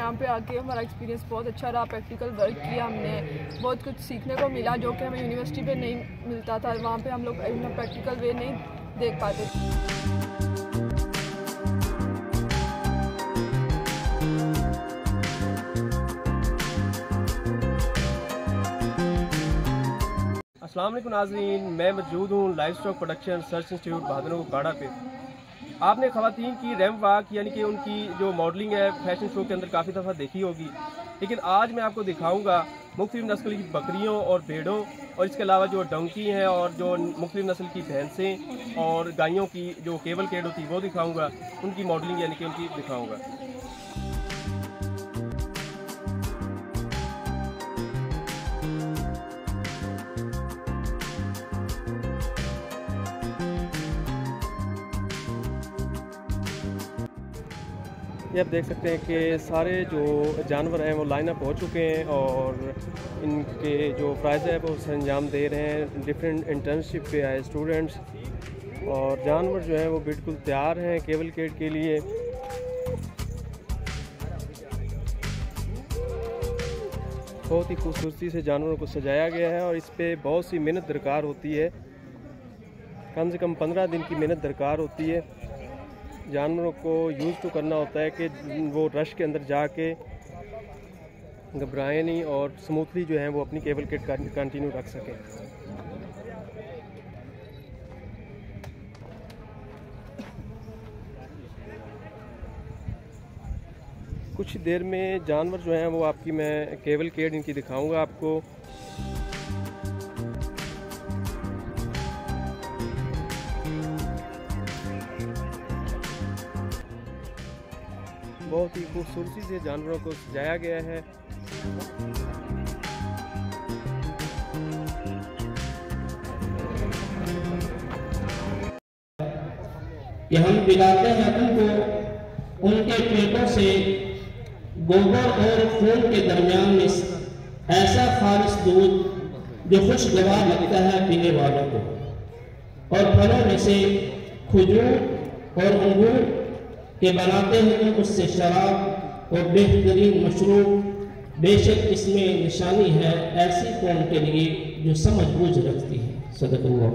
यहाँ पे आके हमारा एक्सपीरियंस बहुत अच्छा रहा। प्रैक्टिकल वर्क किया हमने, बहुत कुछ सीखने को मिला जो कि हमें यूनिवर्सिटी पे नहीं मिलता था। वहाँ पे हम लोग प्रैक्टिकल वे नहीं देख पाते थे। अस्सलाम वालेकुम नाज़रीन, मैं मौजूद हूँ live stock production research institute Bahadur काड़ा पे। आपने ख़वातीन की रैंप वॉक यानी कि उनकी जो मॉडलिंग है फैशन शो के अंदर काफ़ी दफ़ा देखी होगी, लेकिन आज मैं आपको दिखाऊंगा मुख्तलिफ नस्ल की बकरियों और भेड़ों और इसके अलावा जो डंकी हैं और जो मुख्तलिफ नस्ल की भैंसें और गायों की जो केवल केड होती है वो दिखाऊँगा, उनकी मॉडलिंग यानी कि उनकी दिखाऊँगा। ये आप देख सकते हैं कि सारे जो जानवर हैं वो लाइन अप हो चुके हैं और इनके जो प्राइज़ है वो अंजाम दे रहे हैं। डिफरेंट इंटर्नशिप पे आए स्टूडेंट्स और जानवर जो हैं वो बिल्कुल तैयार हैं केवल केड के लिए। बहुत ही खूबसूरती से जानवरों को सजाया गया है और इस पर बहुत सी मेहनत दरकार होती है, कम से कम 15 दिन की मेहनत दरकार होती है। जानवरों को यूज़ तो करना होता है कि वो रश के अंदर जाके घबराएं नहीं और स्मूथली जो है वो अपनी केबल किट कंटिन्यू रख सकें। कुछ देर में जानवर जो हैं वो आपकी मैं केबल केट इनकी दिखाऊंगा आपको। बहुत ही खूबसूरती से जानवरों को सजाया गया है। कि हम पिलाते हैं उनको उनके पेटों से गोबर और खून के दरमियान में ऐसा खालिश दूध जो खुशगवार लगता है पीने वालों को, और फलों में से खजूर और अंगूर के बनाते हैं उससे शराब और बेहतरीन मशरूब। बेशक इसमें निशानी है ऐसी कौम के लिए जो समझ बूझ रखती है। सदक़ल्लाह।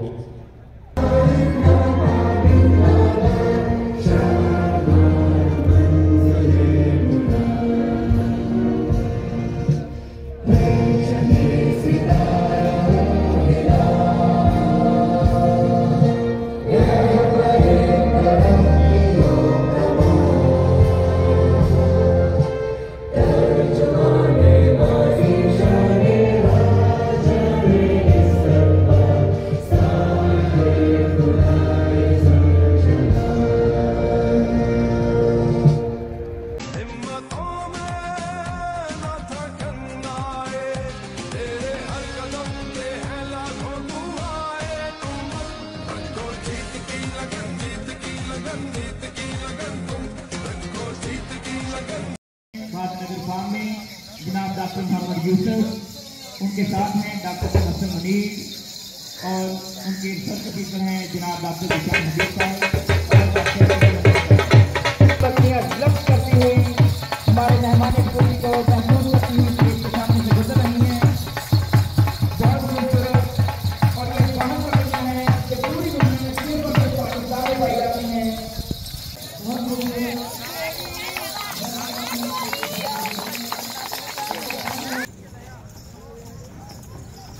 जनाब डॉक्टर मोहम्मद यूसुफ, उनके साथ हैं डॉक्टर हसन मुनीर और उनके रिसर्च ऑफिसर हैं जनाब डॉक्टर विशाल हबीब साहब। बकरियां लफ्ज करती हुई हमारे मेहमान पूरी को महसूस करती हुई स्टेज के सामने से गुजर रही हैं। बहुत खूबसूरत और ये कानून करते हैं कि पूरी दुनिया में सिर्फ पाकिस्तान पाई जाती हैं। बहुत खूबसूरत।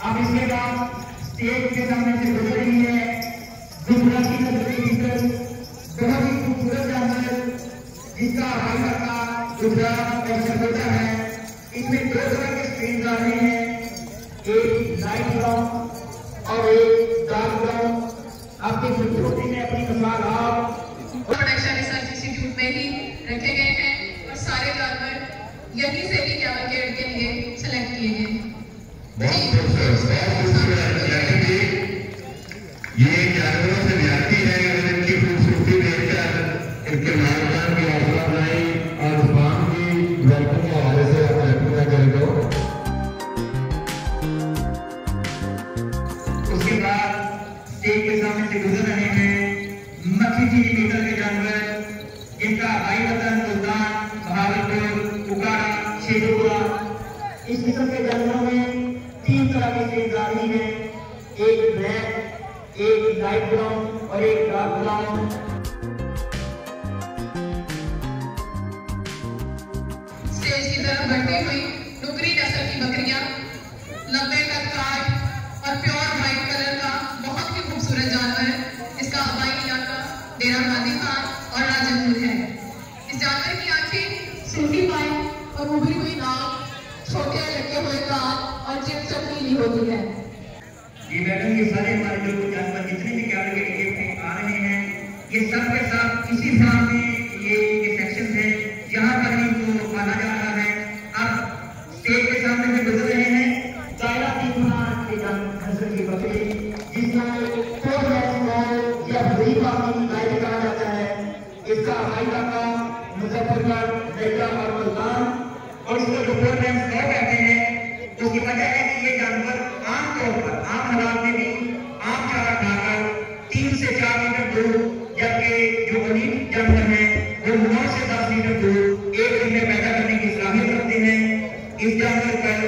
अब इसके बाद स्टेज के सामने से गुजर रही है दुबला की नजरी टीचर, बहुत ही खूबसूरत जानवर जिसका हवाई का दुबला और सरगोजा है। इनमें दो तरह के स्क्रीन आ रहे हैं, एक लाइट ब्राउन और एक डार्क ब्राउन। आपकी खूबसूरती में अपनी मिसाल आप प्रोडक्शन रिसर्च इंस्टीट्यूट में ही रखे गए हैं और सारे जानवर यहीं से भी केवल केड के लिए सेलेक्ट किए गए हैं। ये जानवरों से जाती है और इनकी खूबसूरती देखकर इनके मालकान की हौसला अफजाई और जुबान की वर्कों के हवाले से आप पूरा कर दो। उसके बाद स्टेज के सामने से गुजर रहे हैं मक्खी चीनी मीटर के जानवर जिनका भाई वतन मुल्तान, बहावलपुर, उकाड़ा इस किस्म के जानवरों में 3 तरह की स्टेज आ रही है, एक ब्लैक, एक लाइट ब्राउन और एक डार्क ब्राउन। स्टेज की तरफ बढ़ती हुई डुगरी नस्ल की बकरियां, लंबे कद-काठ और प्योर व्हाइट कलर का बहुत ही खूबसूरत जानवर, इसका आबाई इलाका डेरा गाजी खान और राजनपुर है। इस जानवर की आंखें सूटी पाई और उभरी हुई नाक, छोटे लटके हुए कान और चिप चमकीली होती है। जी मैडम, ये सारे हमारे जो जानवर जितने भी कैटेगरी में आ रहे हैं, ये सब के सब इसी फार्म में ये सेक्शन है जहाँ पर इनको पाला जा रहा है। अब स्टेज के सामने से गुजर रहे हैं दायरा 3 नस्ल की बकरी, जिसमें या बड़ी पानी लाइट कहा जाता है। इसका हवाई इलाका मुजफ्फरनगर, नैया और मुल्तान, और इसको जो प्रोग्राम कहते हैं, उसकी वजह है कि ये जानवर आमतौर पर आम हालात में भी आम चारा खाकर 3 से 4 लीटर दूध, जबकि जो अलीम जानवर हैं वो 9 से 10 लीटर दूध एक दिन में पैदा करने की सलाहियत रखते हैं। इस जानवर पर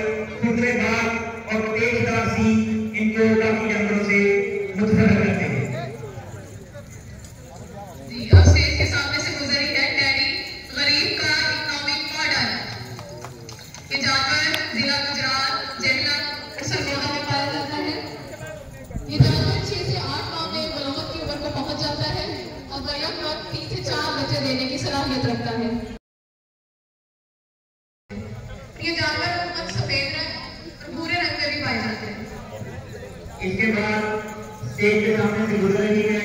खुरदरे दाग और तेजदार सींग इनको बाकी जानवरों से मुतफरक करते हैं। जी, अब स्टेज के सामने से गुजरी है डैडी गरीब का इकोनॉमिक मॉडल। ये जानवर जिला गुजरात, जेहलम और सरगोदा में पाया जाता है। ये जानवर 6 से 8 माह में बलूगत की उम्र को पहुंच जाता है और बैक वक्त 3 से 4 बच्चे देने की सलाहियत रखता है। ये जानवर अमूमन सफेद रंग और भूरे रंग में भी पाए जाते हैं। इसके बाद स्टेज के सामने से गुजर रही है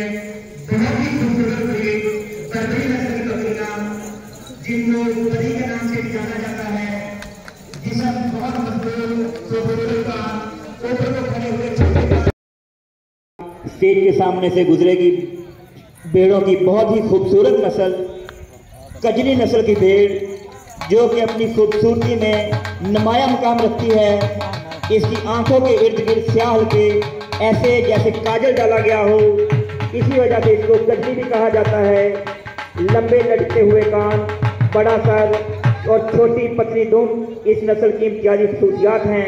बहुत ही खूबसूरत ब्रीड बर्बरी नस्ल की बकरियां, जिनको बड़ी के नाम से जाना जाता है। जिसम बहुत मजबूत, खूबसूरत का ऊपर को खड़े हुए छोटे। स्टेज के सामने से गुजरेगी भेड़ों की बहुत ही खूबसूरत नस्ल, कजली नस्ल की भेड़, जो कि अपनी खूबसूरती में नुमाया मुकाम रखती है। इसकी आंखों के इर्द गिर्द स्याह हल्के ऐसे जैसे काजल डाला गया हो, इसी वजह से इसको कजली भी कहा जाता है। लंबे लटके हुए कान, बड़ा सर और छोटी पतली दुम इस नस्ल की इम्तियाजी खसूसियात हैं।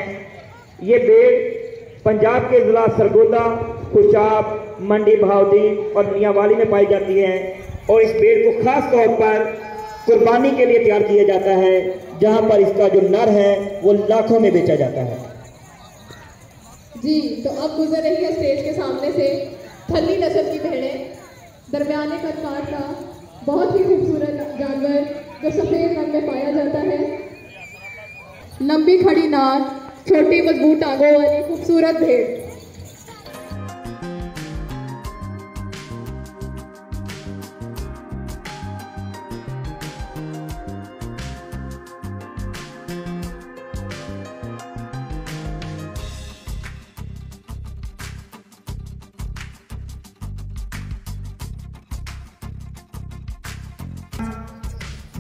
ये भेड़ पंजाब के ज़िला सरगोदा, खुशाब, मंडी बहाउद्दीन और मियांवाली में पाई जाती है और इस भेड़ को खास तौर पर कुर्बानी के लिए तैयार किया जाता है, जहां पर इसका जो नर है वो लाखों में बेचा जाता है। जी, तो अब गुजर रही है स्टेज के सामने से थली नस्ल की भेड़ें, दरमियाने कद-काठ का बहुत ही खूबसूरत जानवर जो सफ़ेद रंग में पाया जाता है। लंबी खड़ी नाक, छोटी मजबूत टांगों वाली खूबसूरत भेड़।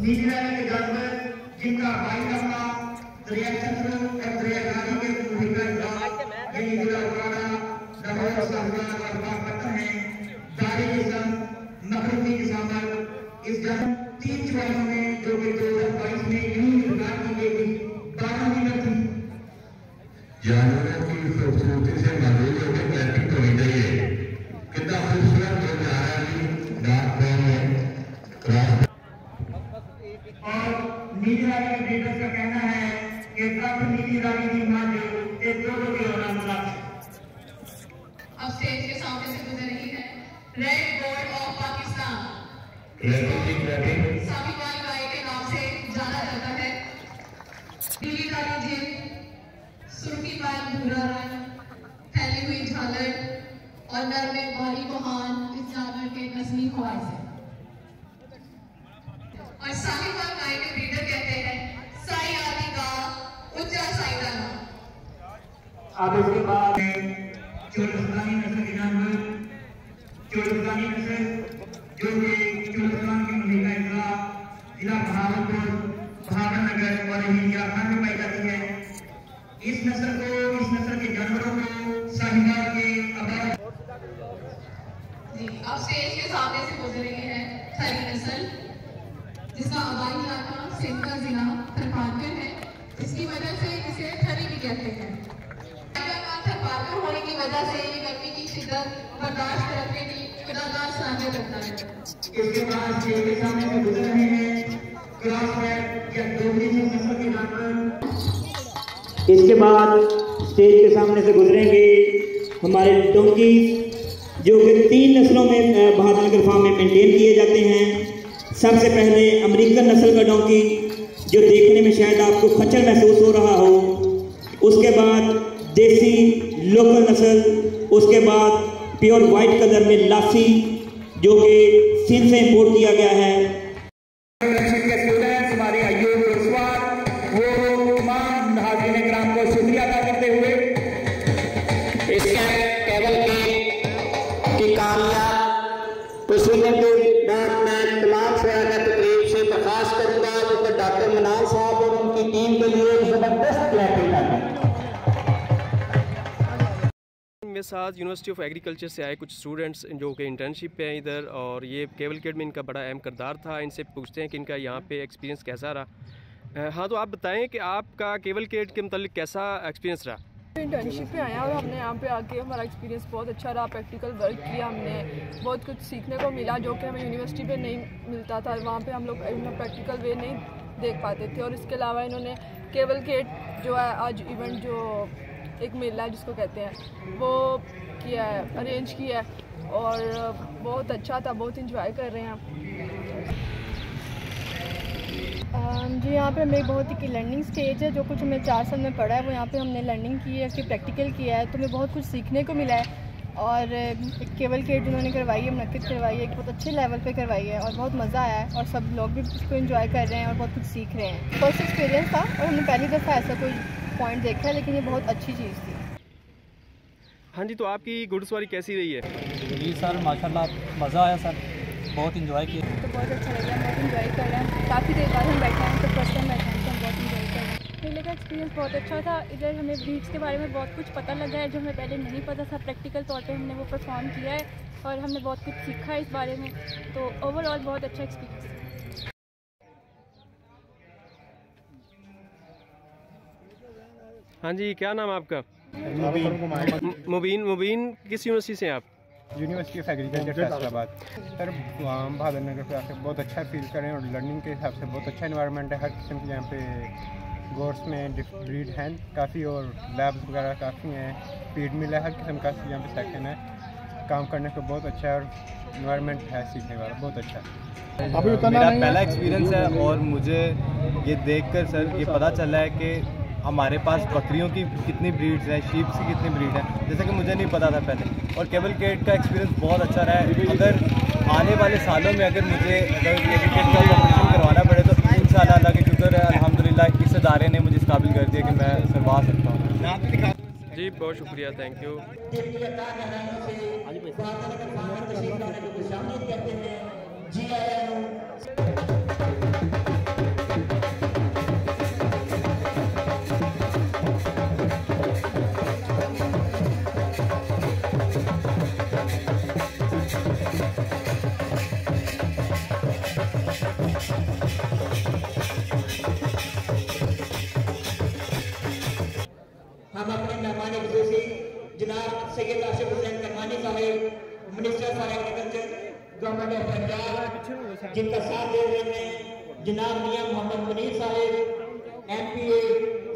नीली रंग के जानवर जिनका हवाई इलाका दरिया चंद्र और दरिया गाजी के भूमिका यही जिला उड़ाना, लाहौर, साहबान और बागपतन है। दारी किस्म, मखरूमी किस्म इस जन्म 3 चुवाइयों में जो कि 2022 में यूं निर्धार की गई थी 12 मिनट थी। जानवरों की खूबसूरती से मालूम होकर बैटिंग होनी चाहिए। कितना खूबसूरत हो जा रहा है डार्क ब्राउन है। और नीली रानी के ब्रीडर्स का कहना है कि तब नीली रानी की मां जो ते दोनों के होना मिला। अब स्टेज के सामने से गुजर रही है red gold of Pakistan. Sahiwal गाय के नाम से जाना जाता है। नीली काली जिल्द, सुर्खी बाल भूरा रंग, फैली हुई झालर और नर में भारी बहान इस जानवर के नस्ली ख्वाहिश है। और साहिवाल गाय के ब्रीडर कहते हैं साई आदि का उच्चा साइदाना। अब इसके बाद चोलस्तानी नस्ल के जानवर, चोलस्तानी नस्ल जो कि चोलस्तान के मलिका इजला, जिला बहावलपुर, बहावलनगर और हिंदिया खान में पाई जाती है। इस नस्ल के जानवरों को साहिवाल के आबाद। जी, अब स्टेज के सामने से गुजर रही है खरी नस्ल, जिसका आबाई इलाका सिंध का जिला थरपानकर है इसकी वजह से इसे थरी भी कहते हैं। पार्कर होने की वजह से ये गर्मी की शिद्दत बर्दाश्त करने की लगातार सामने करता है। इसके बाद स्टेज के सामने से गुजर रहे हैं क्रॉसफेट या डोगरी नस्ल के जानवर। इसके बाद स्टेज के सामने से गुजरेंगे हमारे डोंकी जो कि 3 नस्लों में बहादुरनगर फार्म में मेंटेन किए जाते हैं। सबसे पहले अमेरिकन नस्ल का डोंकी जो देखने में शायद आपको खच्चर महसूस हो रहा हो, उसके बाद देसी लोकल नस्ल, उसके बाद प्योर वाइट कलर में लासी जो कि चीन से इंपोर्ट किया गया है। स्टूडेंट्स हमारे आईओ वो तमाम हाज़रीन इकराम को शुक्रिया अदा करते हुए इस केवल की कामयाब वसूलने के बाद मैं तमाम शहरा तकरीब से दरख्वास्त करूँगा कि डॉक्टर मनान साहब और उनकी टीम के लिए ज़बरदस्त क्लैपिंग करें। मेरे साथ यूनिवर्सिटी ऑफ एग्रीकल्चर से आए कुछ स्टूडेंट्स जो कि इंटर्नशिप पे हैं इधर, और ये केवलकेट में इनका बड़ा अहम किरदार था। इनसे पूछते हैं कि इनका यहाँ पे एक्सपीरियंस कैसा रहा। हाँ, तो आप बताएं कि आपका केवलकेट के मतलब कैसा एक्सपीरियंस रहा? इंटर्नशिप पे आया और हमने यहाँ पे आके हमारा एक्सपीरियंस बहुत अच्छा रहा। प्रैक्टिकल वर्क किया, हमने बहुत कुछ सीखने को मिला जो कि हमें यूनिवर्सिटी पे नहीं मिलता था। वहाँ पे हम लोग प्रैक्टिकल वे नहीं देख पाते थे। और इसके अलावा इन्होंने केवलकेट जो है आज इवेंट जो एक मेला जिसको कहते हैं वो किया है, अरेंज किया है और बहुत अच्छा था, बहुत इंजॉय कर रहे हैं हम। जी यहाँ पे हमें बहुत ही लर्निंग स्टेज है। जो कुछ हमें 4 साल में पढ़ा है वो यहाँ पे हमने लर्निंग की है, फिर प्रैक्टिकल किया है, तो हमें बहुत कुछ सीखने को मिला है। और केवलकेट जिन्होंने करवाई है, मुनक्किद करवाई है, एक बहुत अच्छे लेवल पे करवाई है और बहुत मज़ा आया है और सब लोग भी इसको एंजॉय कर रहे हैं और बहुत कुछ सीख रहे हैं। फर्स्ट एक्सपीरियंस था और हमने पहली दफ़ा ऐसा कोई पॉइंट देखा है, लेकिन ये बहुत अच्छी चीज़ थी। हाँ जी, तो आपकी घुड़सवारी कैसी रही है? जी सर, माशाल्लाह मज़ा आया सर, बहुत इंजॉय किया। तो बहुत अच्छा लगा, बहुत इंजॉय कर रहे हैं। काफ़ी देर बाद हम बैठे हैं, तो फर्स्ट टाइम बैठे हैं तो हम बहुत इंजॉय कर रहे हैं। मेले का एक्सपीरियंस बहुत अच्छा था। इधर हमें ब्रीड्स के बारे में बहुत कुछ पता लगा है जो हमें पहले नहीं पता था। प्रैक्टिकल तौर पे हमने वो परफॉर्म किया है और हमने बहुत कुछ सीखा है इस बारे में। तो ओवरऑल बहुत अच्छा एक्सपीरियंस है। हाँ जी, क्या नाम है आपका? मुबीन किस यूनिवर्सिटी से हैं आप? University of agriculture Faisalabad. Sir Bahadurnagar पे आकर बहुत अच्छा फील करें और लर्निंग के हिसाब से बहुत अच्छा इन्वायरमेंट है। हर किस्म के यहाँ पे गोर्स में ब्रीड हैं काफ़ी और लैब्स वगैरह काफ़ी हैं। फीड मिल है, हर किस्म का यहाँ पे सेक्शन है। काम करने को बहुत अच्छा है और इन्वायरमेंट है सीखने वाला, बहुत अच्छा है। मेरा पहला एक्सपीरियंस है और मुझे ये देखकर सर ये पता चला है कि हमारे पास बकरियों की कितनी ब्रीड्स हैं, शीप्स की कितनी ब्रीड है, जैसे कि मुझे नहीं पता था पहले। और केवलकेट का एक्सपीरियंस बहुत अच्छा रहा है। अगर आने वाले सालों में अगर मुझे केवलकेट का कॉम्पिटिशन करवाना पड़े तो इंशाअल्लाह अल्लाह के शुक्र है, अल्हम्दुलिल्लाह इस इदारे ने मुझे इस काबिल कर दिया कि मैं करवा सकता हूँ। जी बहुत शुक्रिया, थैंक यू। हम अपने मेहमान खुसूसी जनाब Syed Asif Hussain Kirmani sahib, minister for agriculture government of Punjab, जिनका साथ दे रहे हैं जनाब मियां मोहम्मद मुनीर साहिब, MPA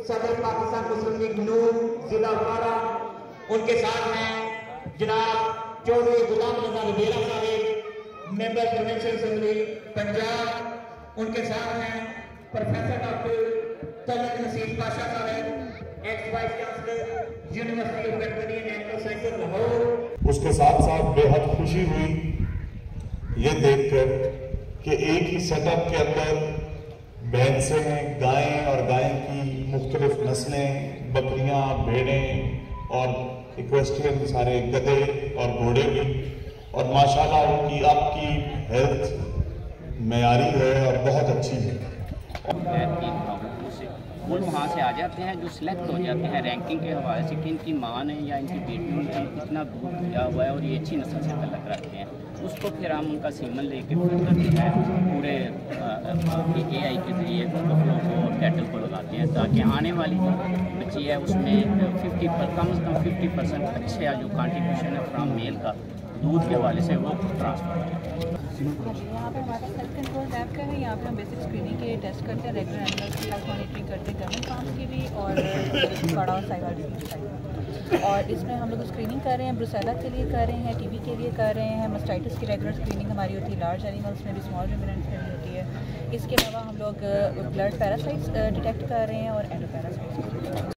सदर पाकिस्तान मुस्लिम लीग नून जिला उपारा। उनके साथ हैं जनाब Chaudhry Ghulam Raza Rabera sahib, member provincial assembly Punjab. उनके साथ हैं professor doctor Talat Naseer Pasha sahib, ex vice chancellor university of veterinary and animal sciences Lahore. उसके साथ साथ बेहद खुशी हुई ये देखकर कि एक ही सेटअप के अंदर भैंसें, गायें और गाय की मुख्तलिफ नस्लें, बकरियां, भेड़ें और इक्वेस्ट्रियन सारे गधे और घोड़े भी, और माशाल्लाह उनकी आपकी हेल्थ मयारी है और बहुत अच्छी है। वो वहाँ से आ जाते हैं, जो सिलेक्ट हो जाते हैं रैंकिंग के हवाले से कि इनकी माँ ने या इनकी बेटियों ने कितना दूध दिया हुआ है और ये अच्छी नस्ल से तल्लक रखते हैं, उसको फिर हम उनका सीमन लेके फिर जो है पूरे AI के ज़रिए बफलों को और कैटल को लगाते हैं, ताकि आने वाली जो बच्ची है उसमें कम से कम 50% अच्छा जो कंट्रीब्यूशन है फ्राम मेल का दूध के हवाले से वो ट्रांसफर है। यहाँ पे हमारा सेल्फ कंट्रोल लैब का है। यहाँ पे हम बेसिक स्क्रीनिंग के टेस्ट करते हैं, रेगुलर एनिमल्स की हेल्थ मॉनिटरिंग करते हैं, गवर्नमेंट फार्म्स की भी और बड़ा और साइबर डिजीज। और इसमें हम लोग स्क्रीनिंग कर रहे हैं, ब्रुसेला के लिए कर रहे हैं, TB के लिए कर रहे हैं, मास्टाइटिस की रेगुलर स्क्रीनिंग हमारी होती है, लार्ज एनिमल्स में भी, स्मॉल रुमिनेंट्स में भी होती है। इसके अलावा हम लोग ब्लड पैरासाइट्स डिटेक्ट कर रहे हैं और एंडोपैरासाइट्स।